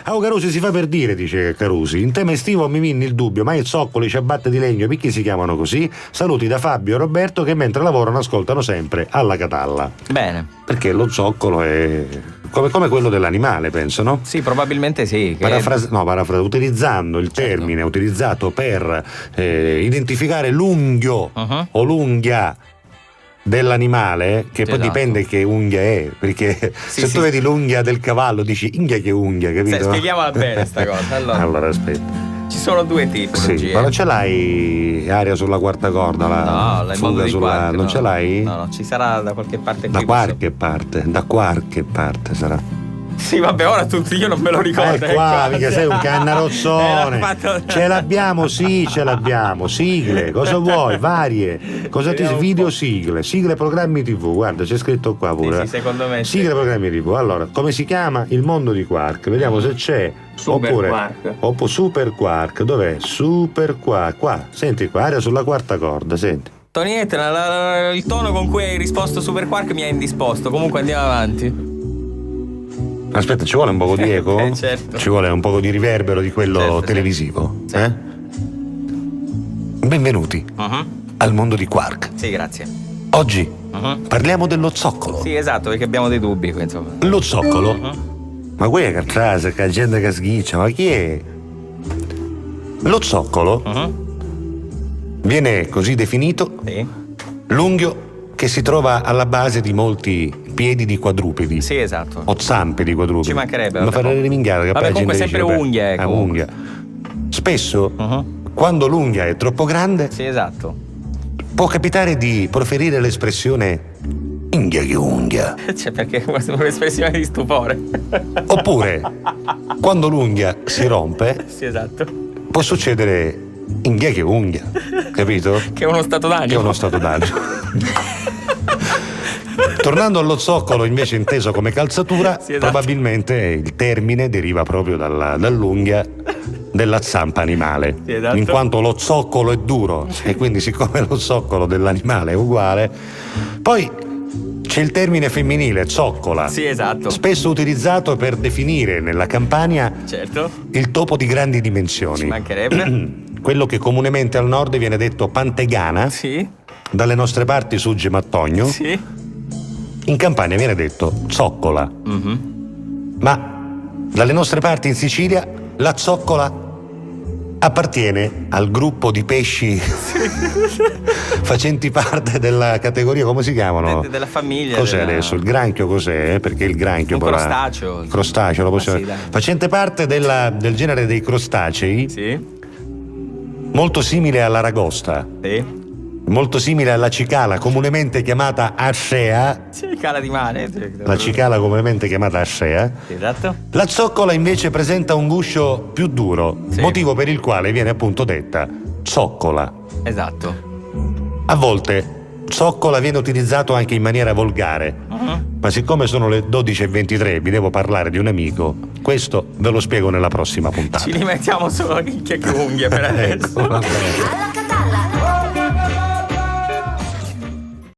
Carusi si fa per dire, dice Carusi. In tema estivo mi vinni il dubbio, ma i zoccoli, ciabatte di legno, perché si chiamano così? Saluti da Fabio e Roberto che mentre lavorano ascoltano sempre alla Catalla. Bene. Perché lo zoccolo è come quello dell'animale, penso, no? Sì, probabilmente sì. Utilizzando il termine utilizzato per identificare l'unghio o l'unghia dell'animale, che poi dipende che unghia è, perché se tu vedi l'unghia del cavallo dici inghia che unghia, capito? Spieghiamola bene sta cosa. Allora aspetta. Ci sono due tipologie. Ma non ce l'hai aria sulla quarta corda? No, il mondo di Quark, non ce l'hai? No, ci sarà da qualche parte. Da qualche parte sarà. Sì, vabbè, ora tutti io non me lo ricordo. Qua, mica sei un cannarozzone. Ce l'abbiamo, sì, ce l'abbiamo. Sigle, cosa vuoi? Varie. Video sigle programmi TV. Guarda, c'è scritto qua pure. Sì, secondo me. Sigle programmi TV. Allora, come si chiama? Il mondo di Quark. Vediamo se c'è. Oppure Super Quark. Dov'è? Super Quark. Qua, senti qua, aria sulla quarta corda, senti. Toniette, il tono con cui hai risposto Super Quark mi ha indisposto. Comunque andiamo avanti. Aspetta, ci vuole un poco di eco? Certo. Ci vuole un poco di riverbero di quello televisivo? Sì. Benvenuti al mondo di Quark. Sì, grazie. Oggi parliamo dello zoccolo. Sì, esatto, perché abbiamo dei dubbi qui, insomma. Lo zoccolo? Ma qui è cazzata, che gente che sghiccia, ma chi è? Lo zoccolo viene così definito l'unghio che si trova alla base di molti piedi di quadrupedi. Sì, esatto. O zampe di quadrupedi. Ci mancherebbe. Ma farei riminghiare, che vabbè, comunque sempre unghie. Unghia. Spesso, quando l'unghia è troppo grande, sì, esatto, può capitare di proferire l'espressione inghia che unghia. Cioè, perché è un'espressione di stupore. Oppure, quando l'unghia si rompe, sì, esatto, può succedere inghia che unghia, capito? Che è uno stato d'animo. Tornando allo zoccolo invece inteso come calzatura, sì, esatto, probabilmente il termine deriva proprio dall'unghia della zampa animale, sì, esatto, in quanto lo zoccolo è duro e quindi siccome lo zoccolo dell'animale è uguale. Poi c'è il termine femminile zoccola, sì, esatto, spesso utilizzato per definire nella Campania, certo, il topo di grandi dimensioni. Ci mancherebbe. Quello che comunemente al nord viene detto pantegana, sì, dalle nostre parti sugge mattogno, sì, in Campania viene detto zoccola. Ma dalle nostre parti in Sicilia la zoccola appartiene al gruppo di pesci facenti parte della categoria, come si chiamano? Della famiglia. Cos'è adesso? Il granchio cos'è? Perché il granchio crostaceo. Il crostaceo lo possiamo... sì, facente parte del genere dei crostacei, sì, molto simile all'aragosta. Sì. Molto simile alla cicala, comunemente chiamata ascea. Cicala di mare. La cicala comunemente chiamata ascea. Esatto. La zoccola invece presenta un guscio più duro, sì, motivo per il quale viene appunto detta zoccola. Esatto. A volte zoccola viene utilizzato anche in maniera volgare, ma siccome sono le 12:23 vi devo parlare di un amico, questo ve lo spiego nella prossima puntata. Ci rimettiamo solo nicchie che unghie per adesso. Ecco,